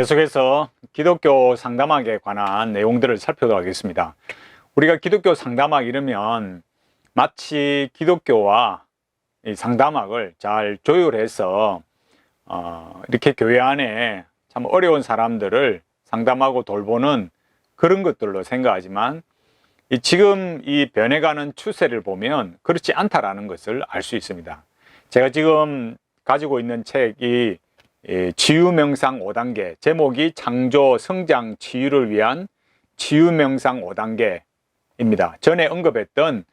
계속해서 기독교 상담학에 관한 내용들을 살펴보겠습니다. 우리가 기독교 상담학 이러면 마치 기독교와 이 상담학을 잘 조율해서 이렇게 교회 안에 참 어려운 사람들을 상담하고 돌보는 그런 것들로 생각하지만 지금 이 변해가는 추세를 보면 그렇지 않다라는 것을 알 수 있습니다. 제가 지금 가지고 있는 책이 치유명상 5단계, 제목이 창조, 성장, 치유를 위한 치유명상 5단계입니다. 전에 언급했던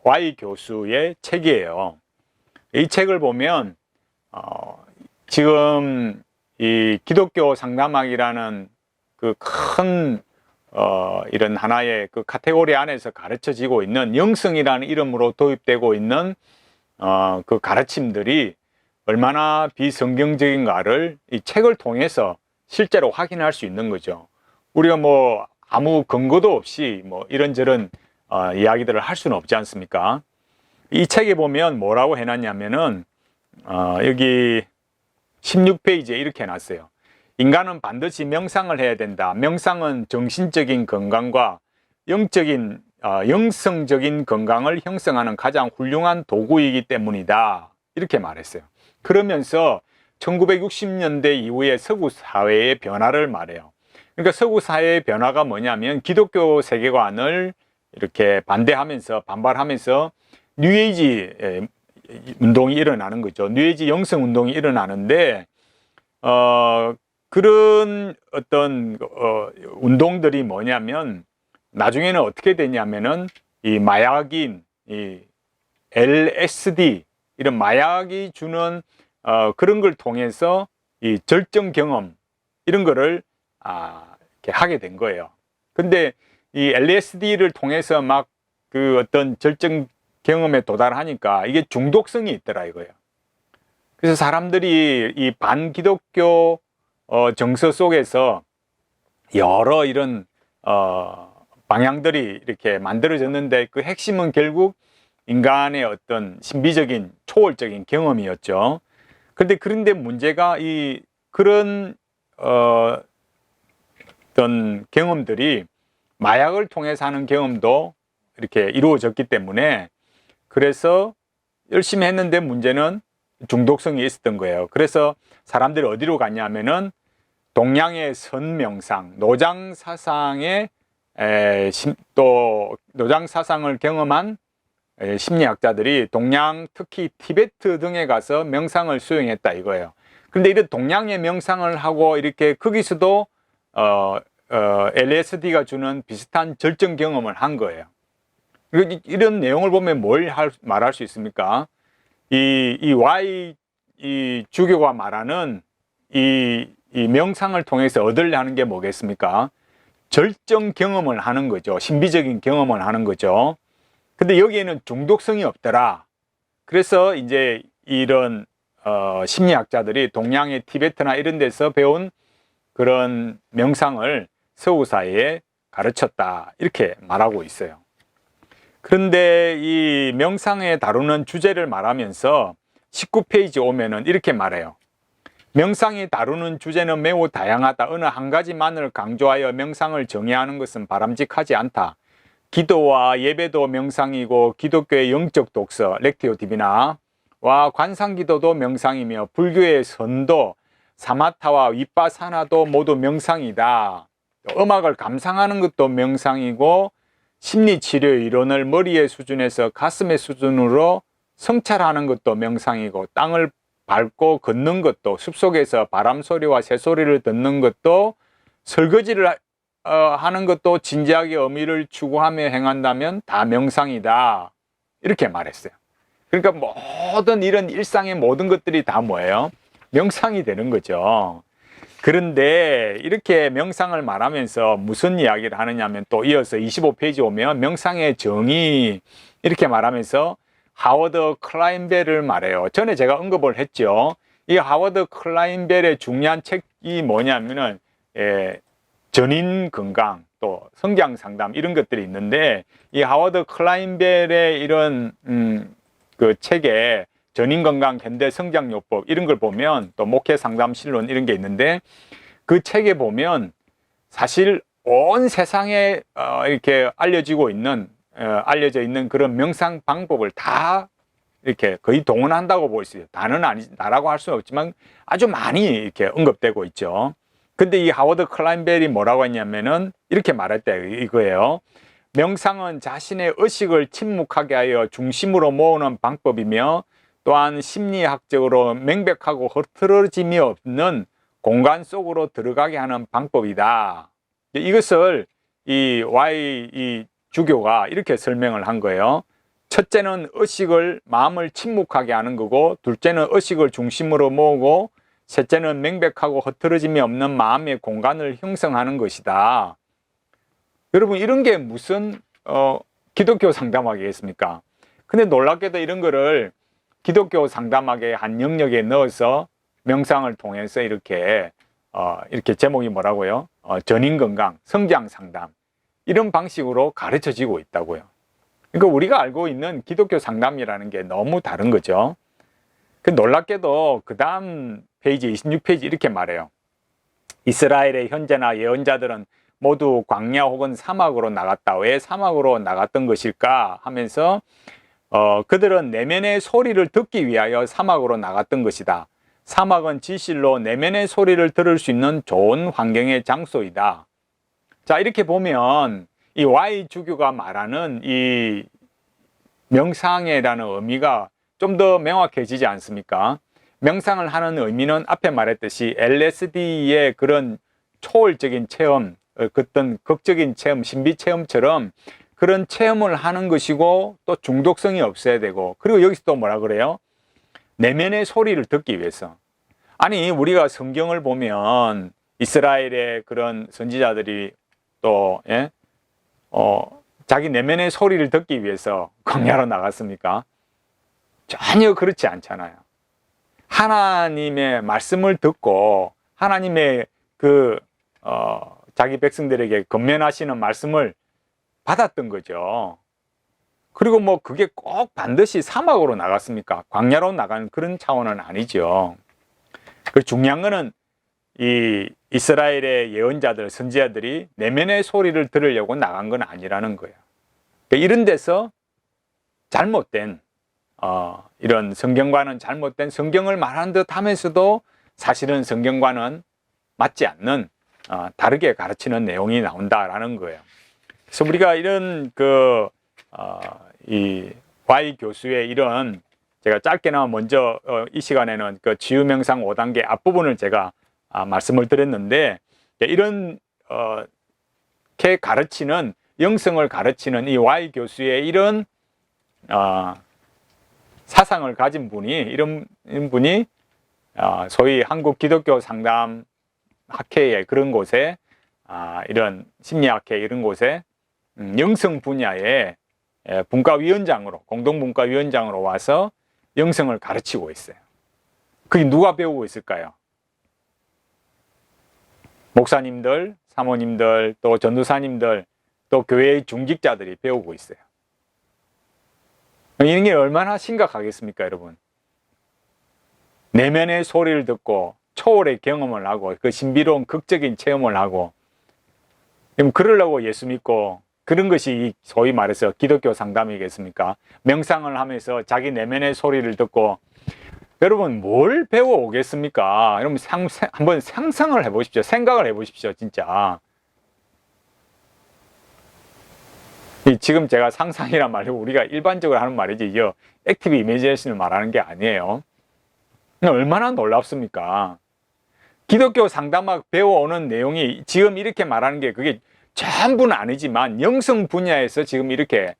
Y 교수의 책이에요. 이 책을 보면 지금 이 기독교 상담학이라는 그 큰 이런 하나의 그 카테고리 안에서 가르쳐지고 있는 영성이라는 이름으로 도입되고 있는 그 가르침들이 얼마나 비성경적인가를 이 책을 통해서 실제로 확인할 수 있는 거죠. 우리가 뭐 아무 근거도 없이 뭐 이런저런 이야기들을 할 수는 없지 않습니까? 이 책에 보면 뭐라고 해놨냐면은 여기 16페이지에 이렇게 해놨어요. 인간은 반드시 명상을 해야 된다. 명상은 정신적인 건강과 영성적인 건강을 형성하는 가장 훌륭한 도구이기 때문이다. 이렇게 말했어요. 그러면서 1960년대 이후에 서구 사회의 변화를 말해요. 그러니까 서구 사회의 변화가 뭐냐면 기독교 세계관을 이렇게 반발하면서 뉴에이지 운동이 일어나는 거죠. 뉴에이지 영성 운동이 일어나는데 그런 어떤 운동들이 뭐냐면 나중에는 어떻게 되냐면은 이 마약인 이 LSD 이런 마약이 주는 그런 걸 통해서 이 절정 경험 이런 거를 이렇게 하게 된 거예요. 근데 이 LSD를 통해서 막 그 어떤 절정 경험에 도달하니까 이게 중독성이 있더라 이거예요. 그래서 사람들이 이 반기독교 정서 속에서 여러 이런 방향들이 이렇게 만들어졌는데 그 핵심은 결국 인간의 어떤 신비적인 초월적인 경험이었죠. 그런데 문제가 그런 어떤 경험들이 마약을 통해서 하는 경험도 이렇게 이루어졌기 때문에 그래서 열심히 했는데 문제는 중독성이 있었던 거예요. 그래서 사람들이 어디로 갔냐면은 동양의 선명상, 노장 사상의 또 노장 사상을 경험한 심리학자들이 동양, 특히 티베트 등에 가서 명상을 수행했다 이거예요. 그런데 이런 동양의 명상을 하고 이렇게 거기서도 LSD가 주는 비슷한 절정 경험을 한 거예요. 이런 내용을 보면 말할 수 있습니까? 이 주교가 말하는 이 명상을 통해서 얻으려 하는 게 뭐겠습니까? 절정 경험을 하는 거죠. 신비적인 경험을 하는 거죠. 근데 여기에는 중독성이 없더라. 그래서 이제 이런 심리학자들이 동양의 티베트나 이런 데서 배운 그런 명상을 서구 사회에 가르쳤다. 이렇게 말하고 있어요. 그런데 이 명상에 다루는 주제를 말하면서 19페이지 오면은 이렇게 말해요. 명상이 다루는 주제는 매우 다양하다. 어느 한 가지만을 강조하여 명상을 정의하는 것은 바람직하지 않다. 기도와 예배도 명상이고 기독교의 영적 독서, 렉티오 디비나와 관상기도도 명상이며 불교의 선도, 사마타와 윗바사나도 모두 명상이다. 음악을 감상하는 것도 명상이고 심리치료 이론을 머리의 수준에서 가슴의 수준으로 성찰하는 것도 명상이고 땅을 밟고 걷는 것도 숲속에서 바람소리와 새소리를 듣는 것도 설거지를 하는 것도 진지하게 의미를 추구하며 행한다면 다 명상이다. 이렇게 말했어요. 그러니까 모든 이런 일상의 모든 것들이 다 뭐예요? 명상이 되는 거죠. 그런데 이렇게 명상을 말하면서 무슨 이야기를 하느냐 하면 또 이어서 25페이지 오면 명상의 정의 이렇게 말하면서 하워드 클라인벨을 말해요. 전에 제가 언급을 했죠. 이 하워드 클라인벨의 중요한 책이 뭐냐면은 전인 건강 또 성장 상담 이런 것들이 있는데 이 하워드 클라인벨의 이런 그 책에 전인 건강 현대 성장 요법 이런 걸 보면 또 목회 상담 실론 이런 게 있는데 그 책에 보면 사실 온 세상에 이렇게 알려져 있는 그런 명상 방법을 다 이렇게 거의 동원한다고 볼 수 있어요. 다라고 할 수는 없지만 아주 많이 이렇게 언급되고 있죠. 근데 이 하워드 클라인벨이 뭐라고 했냐면은 이렇게 말했대 이거예요. 명상은 자신의 의식을 침묵하게 하여 중심으로 모으는 방법이며 또한 심리학적으로 명백하고 흐트러짐이 없는 공간 속으로 들어가게 하는 방법이다. 이것을 이 주교가 이렇게 설명을 한 거예요. 첫째는 마음을 침묵하게 하는 거고, 둘째는 의식을 중심으로 모으고, 셋째는 명백하고 흐트러짐이 없는 마음의 공간을 형성하는 것이다. 여러분, 이런 게 무슨 기독교 상담학이겠습니까? 근데 놀랍게도 이런 거를 기독교 상담학의 한 영역에 넣어서 명상을 통해서 이렇게 제목이 뭐라고요? 전인 건강, 성장 상담, 이런 방식으로 가르쳐지고 있다고요. 그러니까 우리가 알고 있는 기독교 상담이라는 게 너무 다른 거죠. 놀랍게도 그 다음 페이지 26페이지 이렇게 말해요. 이스라엘의 현재나 예언자들은 모두 광야 혹은 사막으로 나갔다. 왜 사막으로 나갔던 것일까 하면서 그들은 내면의 소리를 듣기 위하여 사막으로 나갔던 것이다. 사막은 진실로 내면의 소리를 들을 수 있는 좋은 환경의 장소이다. 자, 이렇게 보면 이 Y 주교가 말하는 이 명상이라는 의미가 좀 더 명확해지지 않습니까? 명상을 하는 의미는 앞에 말했듯이 LSD의 그런 초월적인 체험, 어떤 극적인 체험, 신비 체험처럼 그런 체험을 하는 것이고, 또 중독성이 없어야 되고, 그리고 여기서 또 뭐라 그래요? 내면의 소리를 듣기 위해서. 아니, 우리가 성경을 보면 이스라엘의 그런 선지자들이 또 자기 내면의 소리를 듣기 위해서 광야로 나갔습니까? 전혀 그렇지 않잖아요. 하나님의 말씀을 듣고 하나님의 자기 백성들에게 건면하시는 말씀을 받았던 거죠. 그리고 뭐 그게 꼭 반드시 사막으로 나갔습니까? 광야로 나가는 그런 차원은 아니죠. 그 중요한 거는 이 이스라엘의 예언자들, 선지자들이 내면의 소리를 들으려고 나간 건 아니라는 거예요. 그러니까 이런 데서 잘못된 이런 성경과는 잘못된, 성경을 말하는 듯 하면서도 사실은 성경과는 맞지 않는 다르게 가르치는 내용이 나온다라는 거예요. 그래서 우리가 이런 이 Y 교수의 이런, 제가 짧게나마 먼저 이 시간에는 그 지유명상 5단계 앞부분을 제가 말씀을 드렸는데, 이런 가르치는, 영성을 가르치는 이 Y 교수의 이런 사상을 가진 분이, 이런 분이 소위 한국 기독교 상담 학회의 그런 곳에, 이런 심리학회 이런 곳에 영성 분야의 분과위원장으로, 공동분과위원장으로 와서 영성을 가르치고 있어요. 그게 누가 배우고 있을까요? 목사님들, 사모님들, 또 전도사님들, 또 교회의 중직자들이 배우고 있어요. 이런 게 얼마나 심각하겠습니까, 여러분? 내면의 소리를 듣고 초월의 경험을 하고 그 신비로운 극적인 체험을 하고, 그럼 그러려고 예수 믿고 그런 것이 소위 말해서 기독교 상담이겠습니까? 명상을 하면서 자기 내면의 소리를 듣고, 여러분 뭘 배워오겠습니까? 여러분 한번 상상을 해보십시오. 생각을 해보십시오. 진짜. 지금 제가 상상이란 말이 우리가 일반적으로 하는 말이지, 액티브 이미지네이션을 말하는 게 아니에요. 얼마나 놀랍습니까? 기독교 상담학 배워오는 내용이 지금 이렇게 말하는 게 그게 전부는 아니지만, 영성 분야에서 지금 이렇게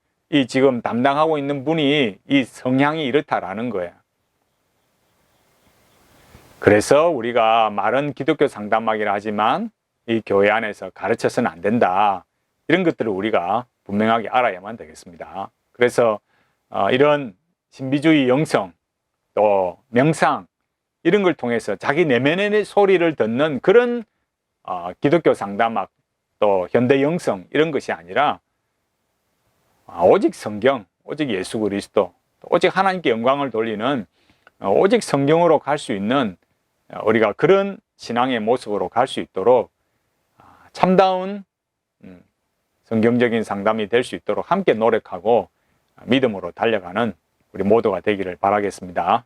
지금 담당하고 있는 분이 이 성향이 이렇다라는 거예요. 그래서 우리가 말은 기독교 상담학이라 하지만 이 교회 안에서 가르쳐서는 안 된다. 이런 것들을 우리가 분명하게 알아야만 되겠습니다. 그래서 이런 신비주의 영성, 또 명상, 이런 걸 통해서 자기 내면의 소리를 듣는 그런 기독교 상담학, 또 현대 영성, 이런 것이 아니라 오직 성경, 오직 예수 그리스도, 오직 하나님께 영광을 돌리는 오직 성경으로 갈 수 있는 우리가 그런 신앙의 모습으로 갈 수 있도록 참다운 성경적인 상담이 될 수 있도록 함께 노력하고 믿음으로 달려가는 우리 모두가 되기를 바라겠습니다.